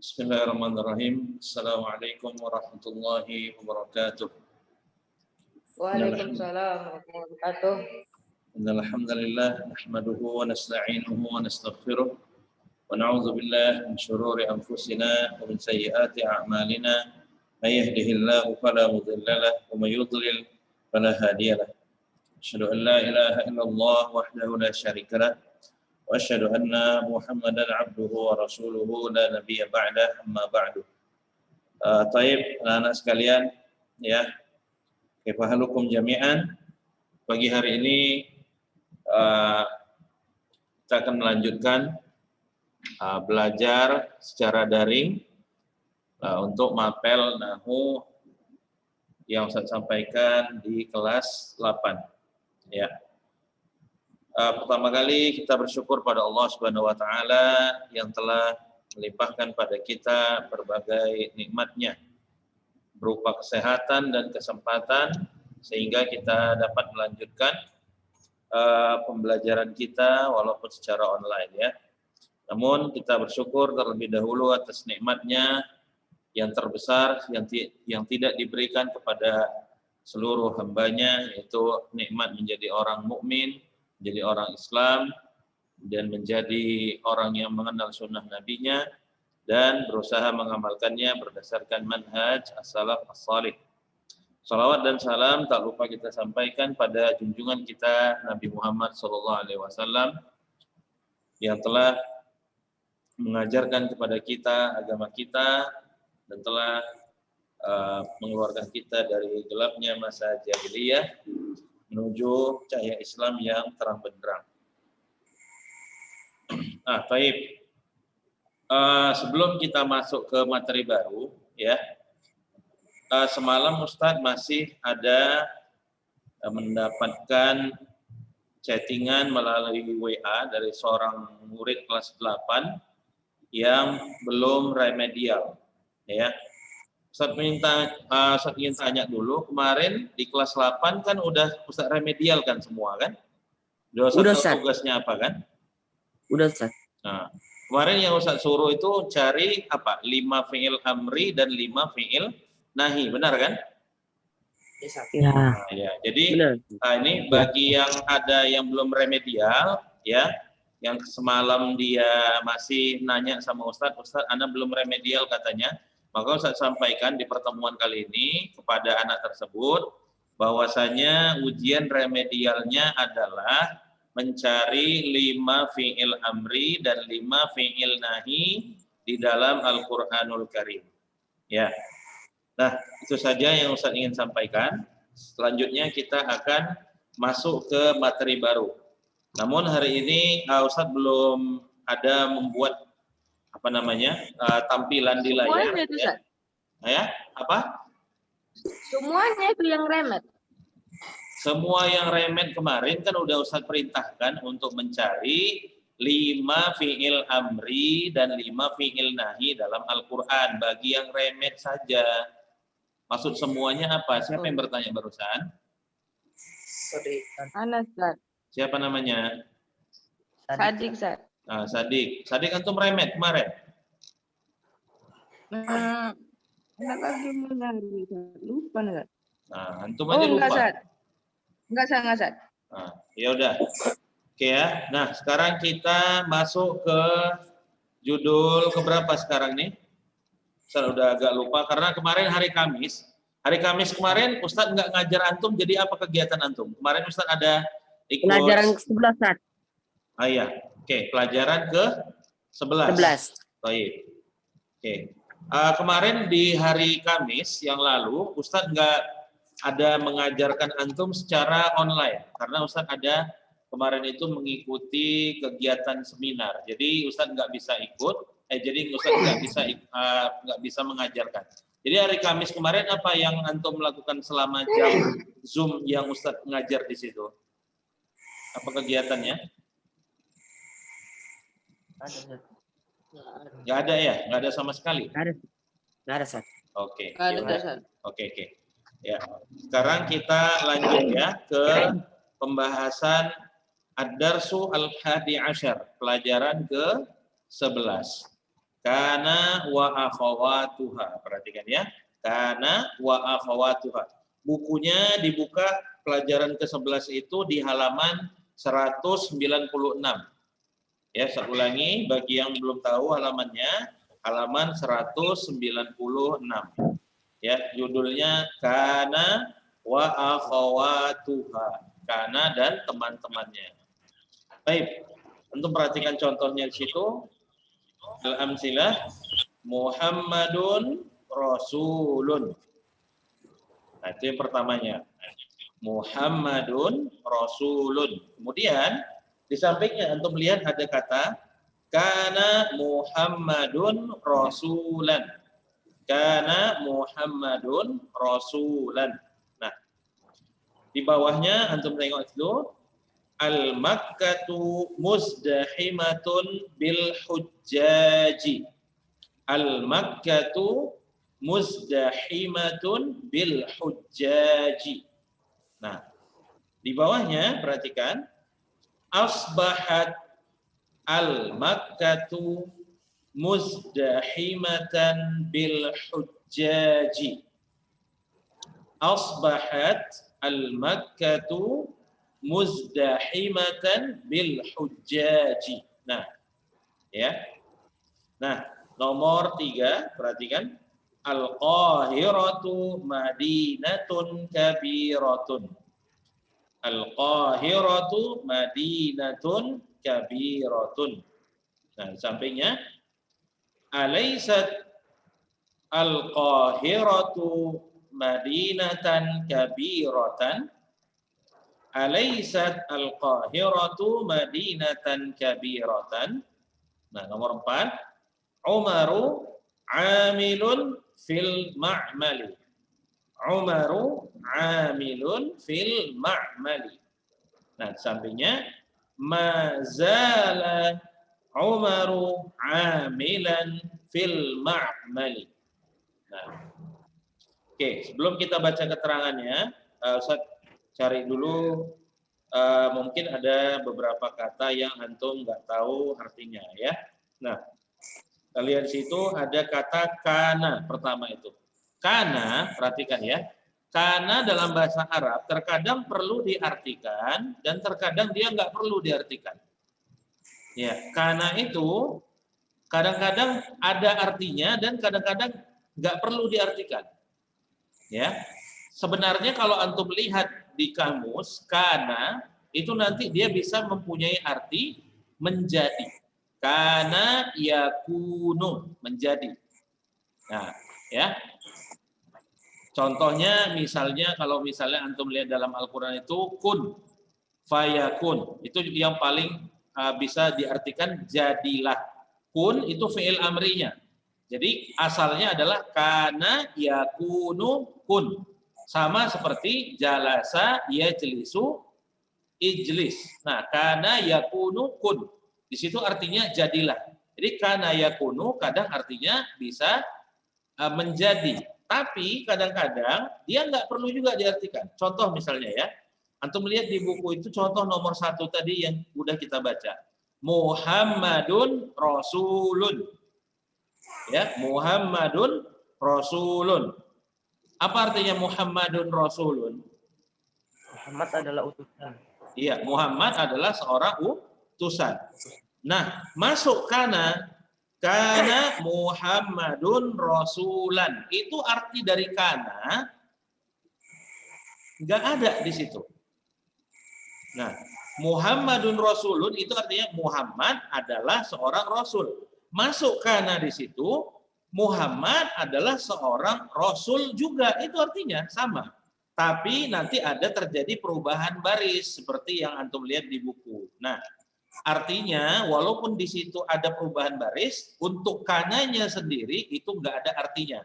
Bismillahirrahmanirrahim. Assalamualaikum warahmatullahi wabarakatuh. Waalaikumsalam warahmatullahi wabarakatuh. Innal hamdalillah nahmaduhu wa nasta'inuhu wa nastaghfiruh wa na'udzu billahi min shururi anfusina wa min sayyiati a'malina. May yahdihillahu fala mudilla lahu wa may yudlil fala hadiya lahu. Asyhadu an la ilaha illallah wahdahu la syarika lahu wa asyhadu anna Muhammadan 'abduhu wa rasuluhu la nabiyya ba'da amma ba'du. Taib anak-anak sekalian, ya. Kaifa halukum jami'an? Pagi hari ini kita akan melanjutkan belajar secara daring untuk mapel Nahwu yang saya sampaikan di kelas 8. Ya. Pertama kali kita bersyukur pada Allah Subhanahu wa taala yang telah melimpahkan pada kita berbagai nikmat-Nya berupa kesehatan dan kesempatan sehingga kita dapat melanjutkan pembelajaran kita walaupun secara online, ya. Namun kita bersyukur terlebih dahulu atas nikmat-Nya yang terbesar yang tidak diberikan kepada seluruh hamba-Nya, yaitu nikmat menjadi orang mukmin, menjadi orang Islam, dan menjadi orang yang mengenal sunnah Nabi-Nya dan berusaha mengamalkannya berdasarkan manhaj as-salaf as-salih. Salawat dan salam tak lupa kita sampaikan pada junjungan kita Nabi Muhammad SAW yang telah mengajarkan kepada kita agama kita dan telah mengeluarkan kita dari gelapnya masa jahiliyah menuju cahaya Islam yang terang benderang. Baik. Sebelum kita masuk ke materi baru, ya. Semalam Ustadz masih ada mendapatkan chattingan melalui WA dari seorang murid kelas 8 yang belum remedial, ya. Ustadz ingin tanya dulu, kemarin di kelas 8 kan udah Ustadz remedial kan semua kan? Udah Ustadz tugasnya apa kan? Udah Ustadz. Nah, kemarin yang Ustadz suruh itu cari apa? 5 fi'il amri dan 5 fi'il nahi, benar kan? Ya. Nah, ya. Jadi ini bagi yang ada yang belum remedial, ya, yang semalam dia masih nanya sama Ustadz, Anda belum remedial katanya. Maka Ustaz sampaikan di pertemuan kali ini kepada anak tersebut bahwasanya ujian remedialnya adalah mencari 5 fi'il amri dan 5 fi'il nahi di dalam Al-Qur'anul Karim. Ya. Nah, itu saja yang Ustaz ingin sampaikan. Selanjutnya kita akan masuk ke materi baru. Namun hari ini Ustaz belum ada membuat tampilan di layar. Semuanya itu, Ya. Ya, apa? Semuanya itu yang remet. Semua yang remet kemarin kan udah Ustaz perintahkan untuk mencari 5 fi'il amri dan 5 fi'il nahi dalam Al-Quran. Bagi yang remet saja. Maksud semuanya apa? Siapa yang bertanya barusan? Anas, Ustaz. Siapa namanya? Sadik, Ustaz. Nah, Sadik antum remet kemarin? Enak lagi mencari, lupa enggak? Nah, antum aja lupa. Enggak, Ustaz. Nah, ya udah. Oke ya. Nah, sekarang kita masuk ke judul keberapa sekarang nih? Saya udah agak lupa karena kemarin hari Kamis. Hari Kamis kemarin Ustadz nggak ngajar antum, jadi apa kegiatan antum? Kemarin Ustadz ada ikut Pelajaran ke-11, Ustaz. Iya. Oke, pelajaran ke-11. 11. Baik. Oke. Kemarin di hari Kamis yang lalu, Ustadz nggak ada mengajarkan antum secara online. Karena Ustadz ada kemarin itu mengikuti kegiatan seminar. Jadi Ustadz nggak bisa ikut, jadi Ustadz nggak bisa mengajarkan. Jadi hari Kamis kemarin apa yang antum melakukan selama jam Zoom yang Ustadz ngajar di situ? Apa kegiatannya? Nggak ada ya? Nggak ada sama sekali? Nggak ada, Ustaz. Oke. Nggak ada, Ustaz. Oke. Ya. Sekarang kita lanjut ya ke pembahasan Ad-Darsu Al-Hadi Asyar, pelajaran ke-11. Kana wa akhawatuha. Perhatikan ya. Kana wa akhawatuha. Bukunya dibuka pelajaran ke-11 itu di halaman 196. Ya, saya ulangi bagi yang belum tahu halamannya, halaman 196. Ya, judulnya Kana wa akhawatuha. Kana dan teman-temannya. Baik, untuk perhatikan contohnya di situ. Al-amsilah Muhammadun Rasulun. Nah, itu yang pertamanya. Muhammadun Rasulun. Kemudian di sampingnya untuk melihat ada kata kana Muhammadun Rasulan. Kana Muhammadun Rasulan. Nah, di bawahnya antum tengok itu Al-Makkatu muzdahimatun bil hujjaji. Al-Makkatu muzdahimatun bil hujjaji. Nah, di bawahnya perhatikan asbahat al-Makkatu muzdahimatan bil hujjaji. Asbahat al-Makkatu muzdahimatan bil hujjaji. Nah, ya. Nah, nomor 3, perhatikan. Al-Qahiratu madinatun kabiratun. Al-Qahiratu madinatun kabiratun. Nah, di sampingnya alaysat al-Qahiratu madinatan kabiratan. Alaysat al-Qahiratu madinatan kabiratan. Nah, nomor 4, Umaru amilun fil ma'mali. Umaru amilun fil ma'mali. Nah, sampingnya mazala Umaru amilan fil ma'mali. Nah, oke, sebelum kita baca keterangannya, Ustaz cari dulu, mungkin ada beberapa kata yang antum nggak tahu artinya ya. Nah, kita lihat di situ ada kata kana pertama itu. Kana, perhatikan ya. Kana dalam bahasa Arab terkadang perlu diartikan dan terkadang dia nggak perlu diartikan. Ya, kana itu kadang-kadang ada artinya dan kadang-kadang nggak perlu diartikan. Ya, sebenarnya kalau antum lihat di kamus, kana itu nanti dia bisa mempunyai arti menjadi. Kana yakunu, menjadi. Nah, ya. Contohnya misalnya kalau misalnya antum lihat dalam Al-Qur'an itu kun, fayakun. Itu yang paling bisa diartikan jadilah. Kun itu fi'il amrinya. Jadi asalnya adalah kana yakunu kun. Sama seperti jalasa yajlisu ijlis. Nah, kana yakunu kun. Di situ artinya jadilah. Jadi kana yakunu kadang artinya bisa menjadi. Tapi kadang-kadang dia nggak perlu juga diartikan. Contoh misalnya ya. Antum lihat di buku itu contoh nomor 1 tadi yang udah kita baca. Muhammadun Rasulun. Ya, Muhammadun Rasulun. Apa artinya Muhammadun Rasulun? Muhammad adalah utusan. Iya, Muhammad adalah seorang utusan. Nah, masuk kana Muhammadun Rasulan. Itu arti dari kana nggak ada di situ. Nah, Muhammadun Rasulun itu artinya Muhammad adalah seorang Rasul. Masuk kana di situ, Muhammad adalah seorang Rasul juga. Itu artinya sama. Tapi nanti ada terjadi perubahan baris seperti yang antum lihat di buku. Nah, artinya walaupun di situ ada perubahan baris, untuk kananya sendiri itu nggak ada artinya.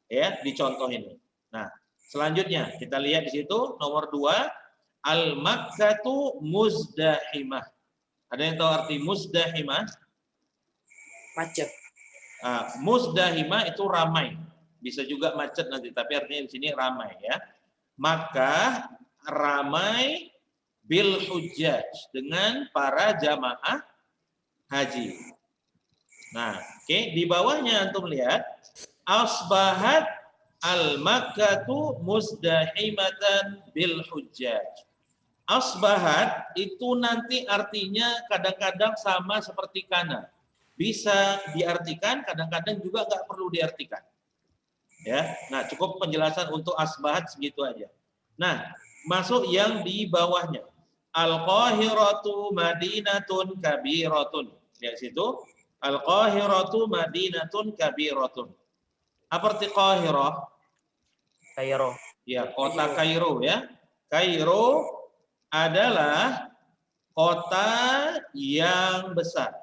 Ya, di contoh ini. Nah, selanjutnya kita lihat di situ nomor 2, al-Makkatu muzdahimah. Ada yang tahu arti muzdahimah? Macet. Muzdahimah itu ramai. Bisa juga macet nanti, tapi artinya di sini ramai ya. Maka ramai bil hujjaj dengan para jamaah haji. Nah, oke, di bawahnya antum lihat asbahat al-Makkatu muzdahimatan bil hujjaj. Asbahat itu nanti artinya kadang-kadang sama seperti kana. Bisa diartikan, kadang-kadang juga nggak perlu diartikan. Ya, nah cukup penjelasan untuk asbahat segitu aja. Nah, masuk yang di bawahnya. Al-Qahiratu Madinatun Kabiratun. Lihat situ. Al-Qahiratu Madinatun Kabiratun. Apa arti Qahirah? Kairo. Ya, kota Kairo ya. Kairo adalah kota yang besar.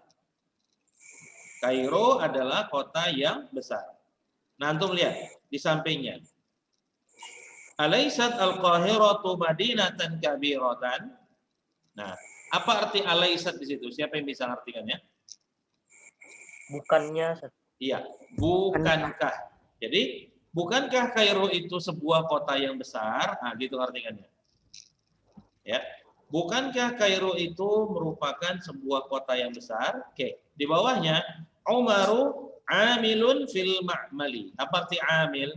Kairo adalah kota yang besar. Nah, antum lihat di sampingnya. Alaisat al-Qahiratu Madinatan Kabiratan. Nah, apa arti alaisat di situ? Siapa yang bisa ngartikannya? Bukannya Iya, bukankah. Jadi, bukankah Kairo itu sebuah kota yang besar? Nah, gitu artikannya. Ya. Bukankah Kairo itu merupakan sebuah kota yang besar? Oke, di bawahnya Umaru amilun fil ma'mali. Apa arti amil?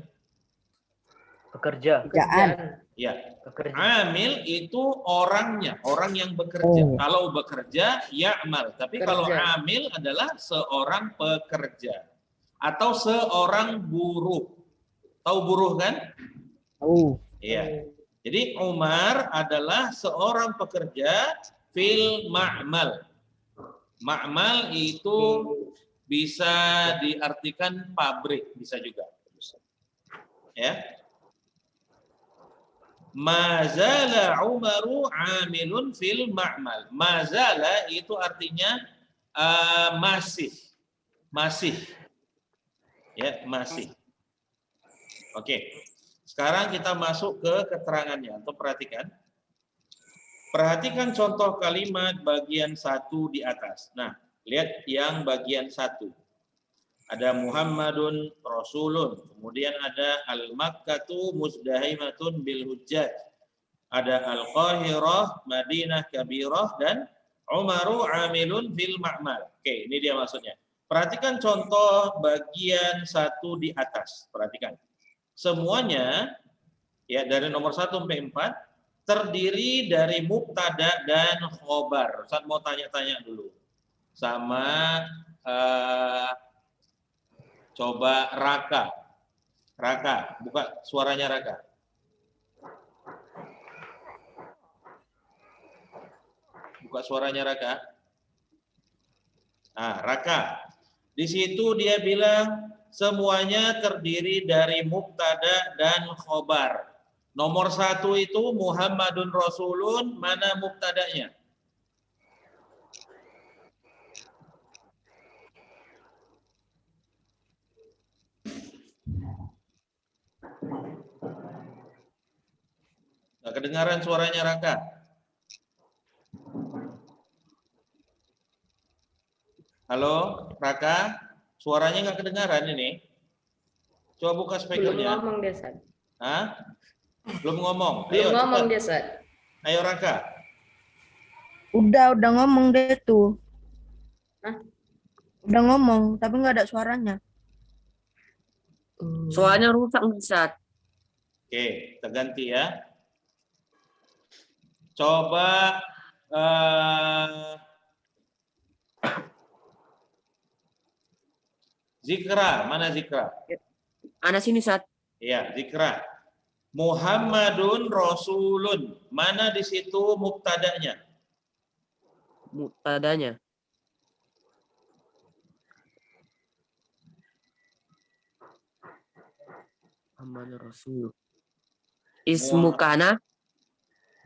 pekerja. Pekerjaan. Ya, Pekerja. amil itu orangnya, orang yang bekerja. Kalau bekerja, ya'mal. Tapi kalau amil adalah seorang pekerja atau seorang buruh. Tahu buruh kan? Tahu. Iya. Jadi Umar adalah seorang pekerja fil ma'mal. Ma'mal itu bisa diartikan pabrik, bisa juga. Ya. Mazala Umaru amilun fil ma'mal. Mazala itu artinya masih. Masih. Ya, masih. Oke. Sekarang kita masuk ke keterangannya. Atau perhatikan. Perhatikan contoh kalimat bagian 1 di atas. Nah, lihat yang bagian 1. Ada Muhammadun Rasulun. Kemudian ada Al-Makkatu Muzdahimatun bil Hujjaj. Ada Al-Qahirah Madinah Kabirah dan Umaru Amilun fil Ma'mal. Oke, ini dia maksudnya. Perhatikan contoh bagian 1 di atas. Perhatikan. Semuanya ya dari nomor 1 sampai 4 terdiri dari mubtada dan khobar. Ustaz mau tanya-tanya dulu sama coba Raka. Raka, buka suaranya Raka. Buka suaranya Raka. Nah, Raka. Di situ dia bilang semuanya terdiri dari mubtada dan khobar. Nomor 1 itu Muhammadun Rasulun, mana mubtadanya? Nggak kedengaran suaranya Raka. Halo, Raka, suaranya nggak kedengaran ini. Coba buka speakernya. Belum ngomong dia, Sat. Hah? Belum ngomong. Belum Ayo, ngomong cepat. dia, Sat. Ayo Raka. Udah ngomong deh tuh. Hah? Udah ngomong, tapi nggak ada suaranya. Soalnya rusak, Sat. Oke, kita ganti ya. Coba Zikra, mana Zikra? Ana sini, Sat. Iya, Zikra. Muhammadun Rasulun. Mana di situ mubtadanya? Mubtadanya. Muhammad Rasul. Ismu kana?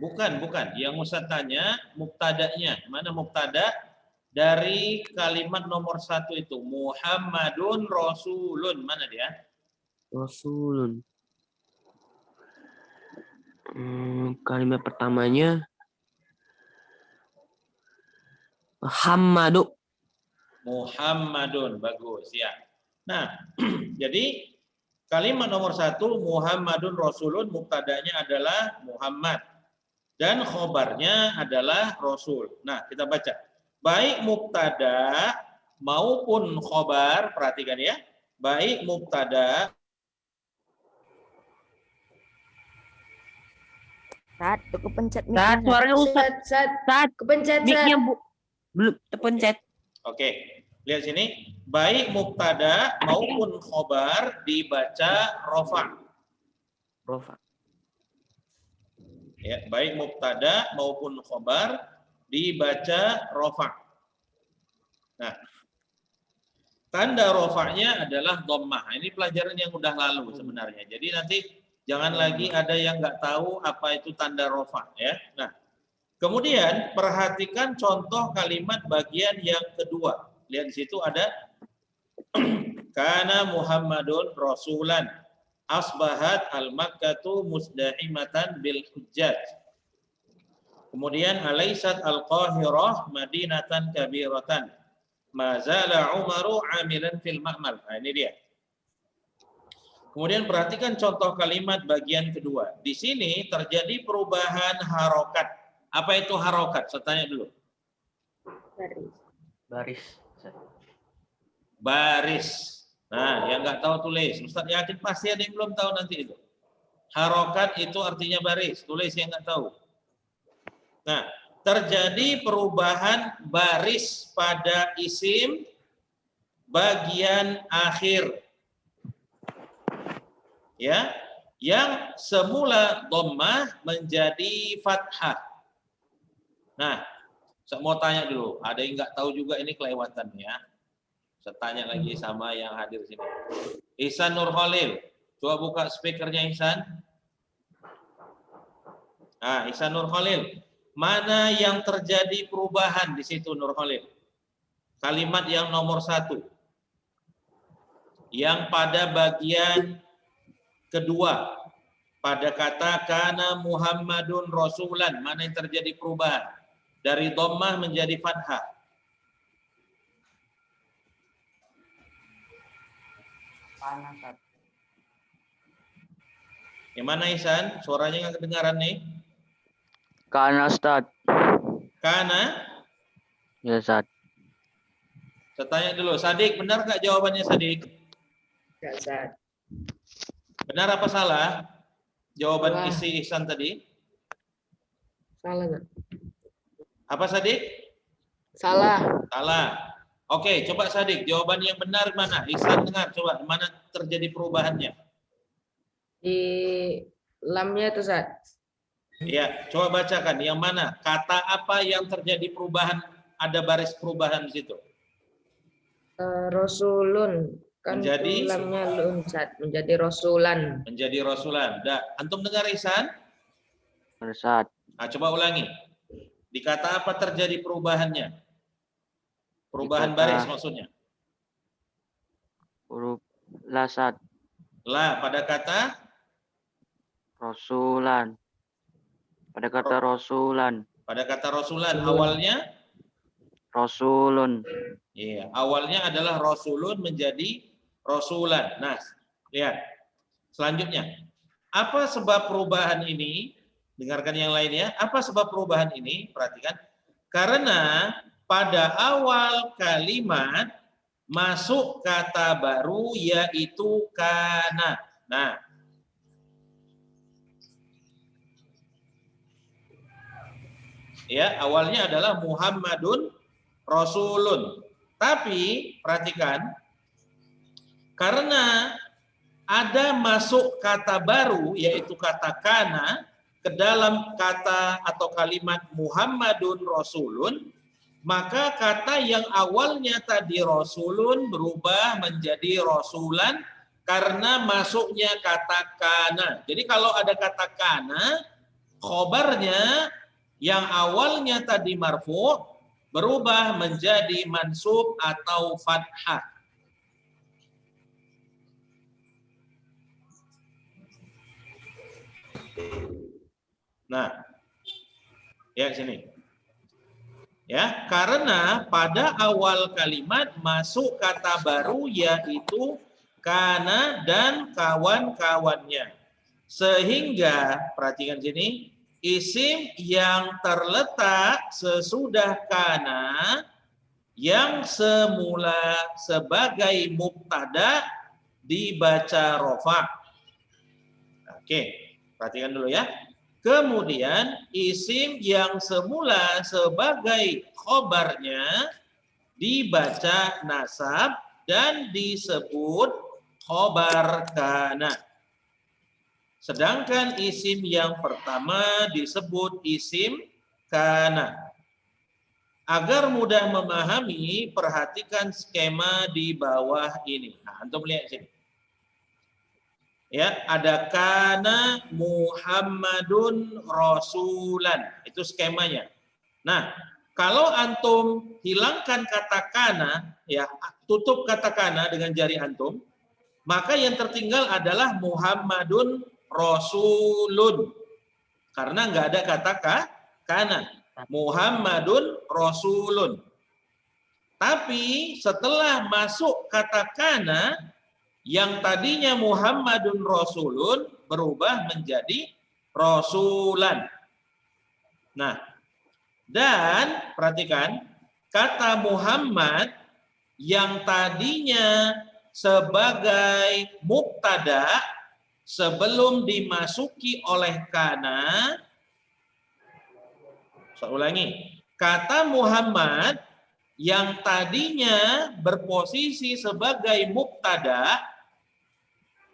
Bukan. Yang Ustaz tanya mubtadanya. Mana mubtada dari kalimat nomor 1 itu? Muhammadun Rasulun. Mana dia? Rasulun. Kalimat pertamanya Muhammadu. Muhammadun, bagus ya. Nah, jadi kalimat nomor 1 Muhammadun Rasulun, mubtadanya adalah Muhammad dan khobarnya adalah Rasul. Nah, kita baca. Baik mubtada maupun khobar, perhatikan ya, baik mubtada Saat tuh kepencet Saat mic-nya, Sat. suaranya Ustaz. Saat kepencet Mic-nya Sat. belum terpencet. Oke, lihat sini. Baik mubtada maupun khobar dibaca rofa. Rofa. Ya, baik mubtada maupun khobar dibaca rofa. Nah, tanda rofanya adalah dhammah. Ini pelajaran yang udah lalu sebenarnya. Jadi nanti jangan lagi ada yang nggak tahu apa itu tanda rofa ya. Nah, kemudian perhatikan contoh kalimat bagian yang kedua. Lihat di situ ada kana Muhammadun rasulan asbahat al-makkatu musdahimatan bil hujjaj. Kemudian alaisat al-qahirah madinatan kabiratan. Mazala Umaru amilan fil ma'mal. Nah, ini dia. Kemudian perhatikan contoh kalimat bagian kedua. Di sini terjadi perubahan harokat. Apa itu harokat? Saya tanya dulu. Baris. Baris. Nah, yang nggak tahu tulis. Ustaz yakin pasti ada yang belum tahu nanti itu. Harokat itu artinya baris. Tulis yang nggak tahu. Nah, terjadi perubahan baris pada isim bagian akhir. Ya, yang semula dhammah menjadi fathah. Nah, saya mau tanya dulu, ada yang nggak tahu juga ini kelewatan ya. Saya tanya lagi sama yang hadir sini. Ihsan Nur Khalil, coba buka speakernya Ihsan. Nah, Ihsan Nur Khalil, mana yang terjadi perubahan di situ Nur Khalil? Kalimat yang nomor 1. Yang pada bagian kedua, pada kata kana Muhammadun rasulan, mana yang terjadi perubahan? Dari dhammah menjadi fathah. Panas. Yang mana Ihsan? Suaranya nggak kedengaran nih. Kana Ustaz. Kana? Ya Ustaz. Saya tanya dulu, Sadik, benar nggak jawabannya Sadik? Ya, Sat. Benar apa salah? Jawaban Salah. isi Ihsan tadi? Salah nggak? Apa Sadik? Salah. Salah. Oke, coba Sadik, jawaban yang benar mana? Ihsan dengar, coba mana terjadi perubahannya? Di lamnya itu Sat. Ya, coba bacakan yang mana? Kata apa yang terjadi perubahan? Ada baris perubahan di situ. Rasulun. Kan Menjadi? itu lamnya lun Sat. Menjadi rasulan. Menjadi rasulan. Antum dengar Ihsan? Ustaz. Nah, coba ulangi. Di kata apa terjadi perubahannya? Perubahan Di kata- baris maksudnya. Huruf la Ustaz. La pada kata Rasulan. Pada kata rasulan. rasulan awalnya Rasulun. iya, awalnya adalah rasulun menjadi rasulan. Nah, lihat. Selanjutnya, apa sebab perubahan ini? Dengarkan yang lainnya. Apa sebab perubahan ini? Perhatikan. Karena pada awal kalimat masuk kata baru yaitu kana. Nah, ya, awalnya adalah Muhammadun Rasulun. Tapi perhatikan, karena ada masuk kata baru yaitu kata kana ke dalam kata atau kalimat Muhammadun Rasulun, maka kata yang awalnya tadi Rasulun berubah menjadi Rasulan karena masuknya kata kana. Jadi kalau ada kata kana, khobarnya yang awalnya tadi marfu berubah menjadi mansub atau fathah. Nah, ya sini. Ya, karena pada awal kalimat masuk kata baru yaitu kana dan kawan-kawannya. Sehingga perhatikan sini, isim yang terletak sesudah kana yang semula sebagai mubtada dibaca rofa. Oke, perhatikan dulu ya. Kemudian isim yang semula sebagai khobarnya dibaca nasab dan disebut khobar kana. Sedangkan isim yang pertama disebut isim kana. Agar mudah memahami, perhatikan skema di bawah ini. Nah, antum lihat sini. Ya, ada kana Muhammadun Rasulan. Itu skemanya. Nah, kalau antum hilangkan kata kana, ya, tutup kata kana dengan jari antum, maka yang tertinggal adalah Muhammadun Rasulun. Karena nggak ada kata kana. Muhammadun Rasulun. Tapi setelah masuk kata kana, yang tadinya Muhammadun Rasulun berubah menjadi Rasulan. Nah, dan perhatikan kata Muhammad yang tadinya sebagai mubtada sebelum dimasuki oleh kana. Saya ulangi. Kata Muhammad yang tadinya berposisi sebagai mubtada,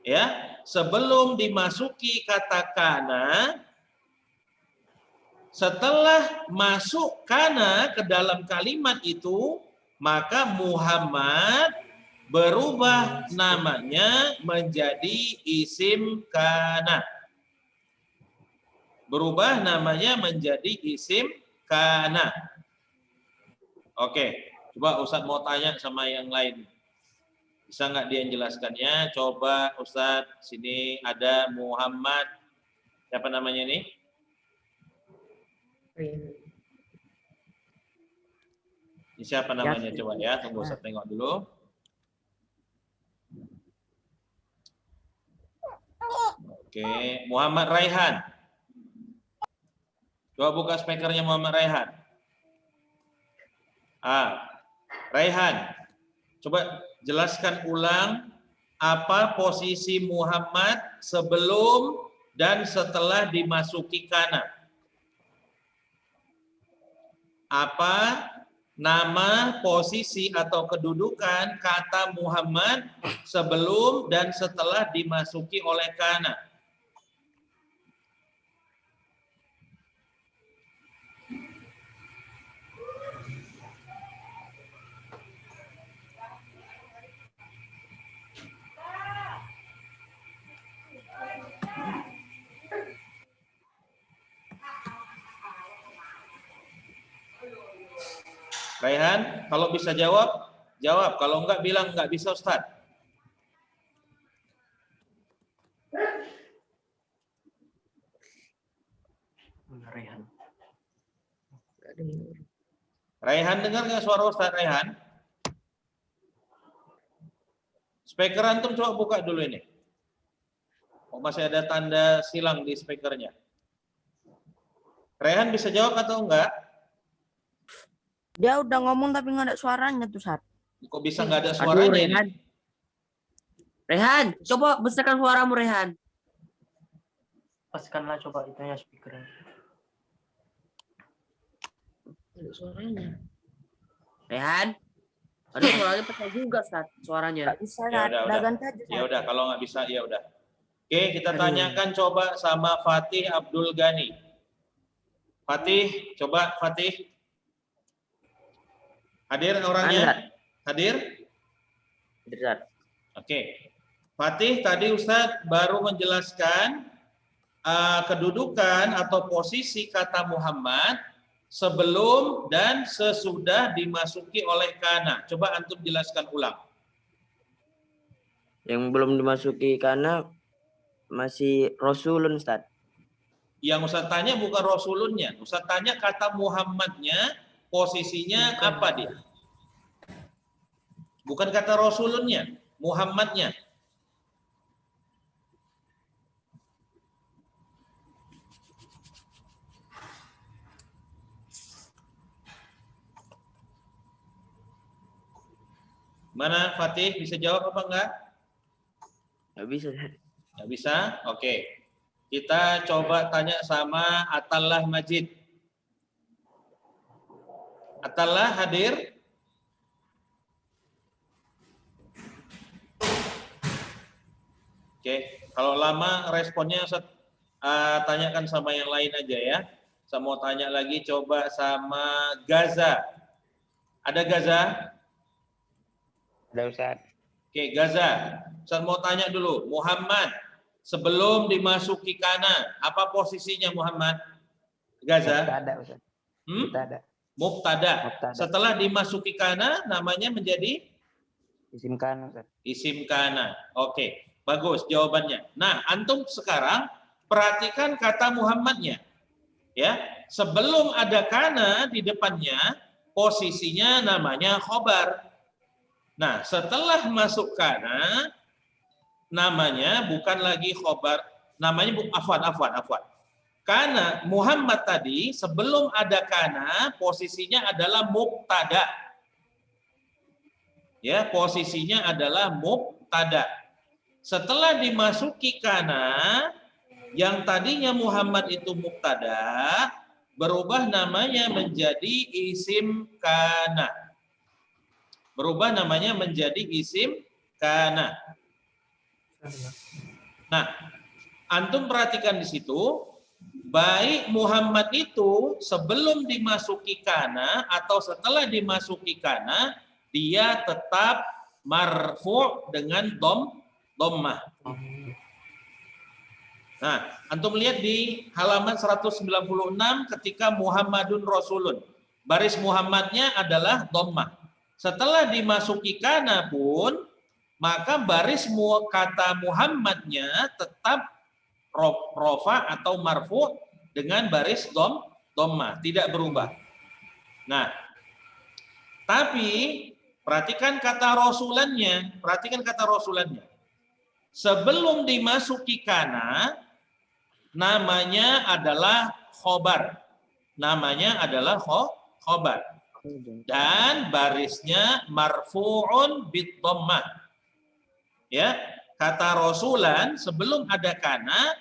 ya, sebelum dimasuki kata kana, setelah masuk kana ke dalam kalimat itu, maka Muhammad berubah namanya menjadi isim kana. Berubah namanya menjadi isim kana. Oke, coba Ustadz mau tanya sama yang lain. Bisa nggak dia jelaskannya? Coba Ustadz, sini ada Muhammad. Siapa namanya ini? Ini siapa namanya? Yasin. Coba ya, tunggu Ustadz tengok dulu. Oke, Muhammad Raihan. Coba buka speakernya Muhammad Raihan. Raihan, coba jelaskan ulang apa posisi Muhammad sebelum dan setelah dimasuki kana. Apa nama, posisi atau kedudukan kata Muhammad sebelum dan setelah dimasuki oleh kana? Raihan, kalau bisa jawab, jawab. Kalau enggak, bilang enggak bisa Ustaz. Raihan. Raihan, dengar nggak suara Ustaz Raihan? Speaker antum coba buka dulu ini. Oh, masih ada tanda silang di speakernya. Raihan bisa jawab atau enggak? Dia udah ngomong tapi nggak ada suaranya tuh, Sat. Kok bisa nggak ada Aduh, suaranya ini? Rehan. Rehan, coba besarkan suaramu, Rehan. Lepaskanlah coba itunya speakernya. Ada suaranya. Rehan. Ada suaranya pecah juga, Sat. Suaranya. Nggak bisa, Ya Sat. udah, Udah ganti aja, Ya Sat. udah, kalau nggak bisa, ya udah. Oke, kita Aduh. tanyakan coba sama Fatih Abdul Ghani. Fatih, coba Fatih. Hadir orangnya? Hadir? Sat. Oke. Fatih, tadi Ustadz baru menjelaskan kedudukan atau posisi kata Muhammad sebelum dan sesudah dimasuki oleh kana. Coba antum jelaskan ulang. Yang belum dimasuki karena masih Rasulun, Ustaz. Yang Ustadz tanya bukan Rasulunnya. Ustadz tanya kata Muhammadnya, posisinya apa dia? Bukan kata Rasulunnya, Muhammadnya. Mana Fatih, bisa jawab apa enggak? Nggak bisa, Ustaz. Nggak bisa? Oke. Kita coba tanya sama Atallah Majid. Atallah hadir? Oke, kalau lama responnya tanyakan sama yang lain aja ya. Saya mau tanya lagi, coba sama Gaza. Ada Gaza? Ada Ustaz. Oke, Gaza. Saya mau tanya dulu, Muhammad sebelum dimasuki kana, apa posisinya Muhammad? Gaza? Ada Ustaz. Ada. Mubtada. Mubtada. Setelah dimasuki kana, namanya menjadi Isim kana Ustaz. isim kana. Oke, bagus jawabannya. Nah, antum sekarang perhatikan kata Muhammadnya. Ya, sebelum ada kana di depannya, posisinya namanya khobar. Nah, setelah masuk kana, namanya bukan lagi khobar, namanya afwan. Kana Muhammad tadi sebelum ada kana, posisinya adalah mubtada. Ya, posisinya adalah mubtada. Setelah dimasuki kana, yang tadinya Muhammad itu mubtada, berubah namanya menjadi isim kana. Berubah namanya menjadi isim kana. Nah, antum perhatikan di situ, baik Muhammad itu sebelum dimasuki kana atau setelah dimasuki kana, dia tetap marfu' dengan dhammah. Nah, antum lihat di halaman 196 ketika Muhammadun Rasulun. Baris Muhammadnya adalah dhammah. Setelah dimasuki kana pun, maka baris kata Muhammadnya tetap rofa atau marfu dengan baris dhammah, tidak berubah. Nah, tapi perhatikan kata rasulannya, sebelum dimasuki kana, namanya adalah khobar. Dan barisnya marfu'un bid dhammah. Ya, kata rasulan sebelum ada kana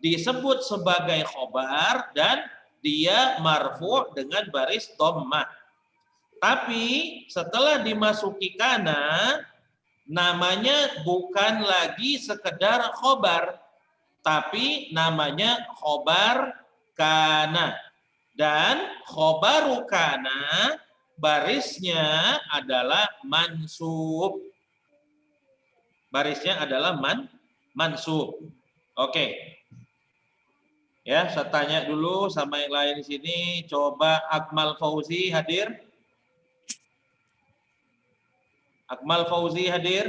disebut sebagai khobar dan dia marfu' dengan baris dhammah. Tapi setelah dimasuki kana, namanya bukan lagi sekedar khobar, tapi namanya khobar kana. Dan khobaru kana barisnya adalah mansub. Mansub. Oke. Ya, saya tanya dulu sama yang lain di sini. Coba Akmal Fauzi hadir. Akmal Fauzi hadir.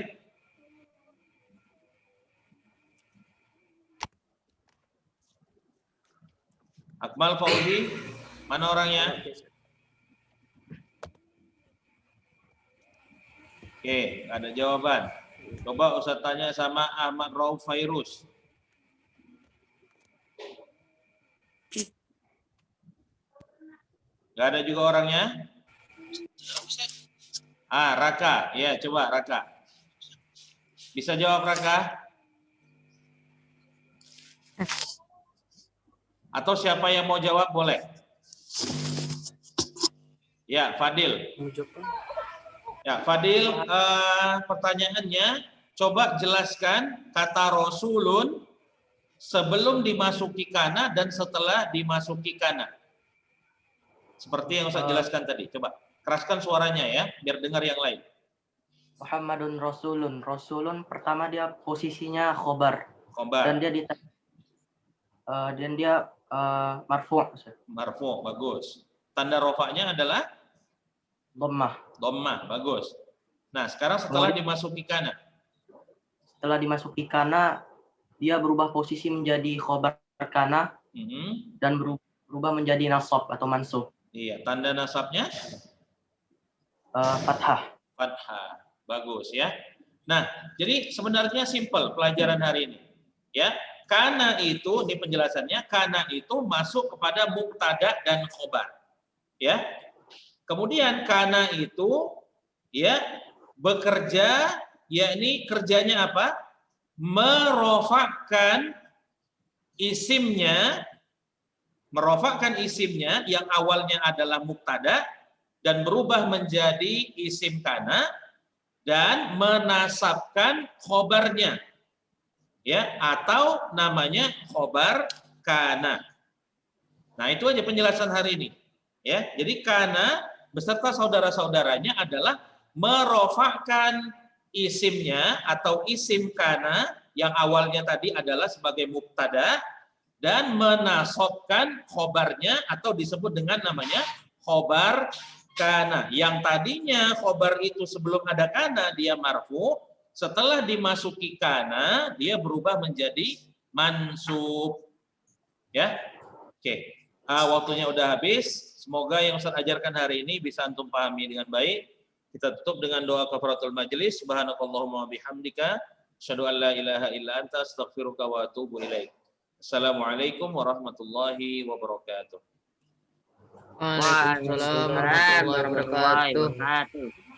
Akmal Fauzi, mana orangnya? Oke, ada jawaban. Coba Ustaz tanya sama Ahmad Rauf Fairuz. Gak ada juga orangnya? Raka. Ya, coba Raka. Bisa jawab Raka? Atau siapa yang mau jawab boleh? Ya, Fadil. Ya, Fadil, pertanyaannya, coba jelaskan kata Rasulun sebelum dimasuki kana dan setelah dimasuki kana. Seperti yang Ustaz jelaskan tadi. Coba keraskan suaranya ya, biar dengar yang lain. Muhammadun Rasulun. Rasulun pertama dia posisinya khobar. Dan dia marfu'. Marfu', bagus. Tanda rofaknya adalah dhammah, bagus. Nah, sekarang setelah dimasuki kana. Setelah dimasuki kana, dia berubah posisi menjadi khobar kana dan berubah menjadi nasab atau mansub. Iya, tanda nasabnya fathah. Bagus ya. Nah, jadi sebenarnya simpel pelajaran hari ini. Ya, kana itu di penjelasannya, kana itu masuk kepada mubtada dan khobar. Ya. Kemudian kana itu ya bekerja, yakni kerjanya apa? Merofakkan isimnya yang awalnya adalah mubtada dan berubah menjadi isim kana dan menasabkan khobarnya, ya, atau namanya khobar kana. Nah, itu aja penjelasan hari ini, ya. Jadi kana beserta saudara-saudaranya adalah merofakkan isimnya atau isim kana yang awalnya tadi adalah sebagai mubtada dan menasobkan khobarnya atau disebut dengan namanya khobar kana. Yang tadinya khobar itu sebelum ada kana dia marfu, setelah dimasuki kana dia berubah menjadi mansub. Ya, oke. Waktunya udah habis. Semoga yang Ustaz ajarkan hari ini bisa antum pahami dengan baik. Kita tutup dengan doa kafaratul majelis. Subhanakallahumma bihamdika asyhadu an la ilaha illa anta astaghfiruka wa atubu ilaik. Assalamualaikum warahmatullahi wabarakatuh. Waalaikumsalam warahmatullahi wabarakatuh. wabarakatuh.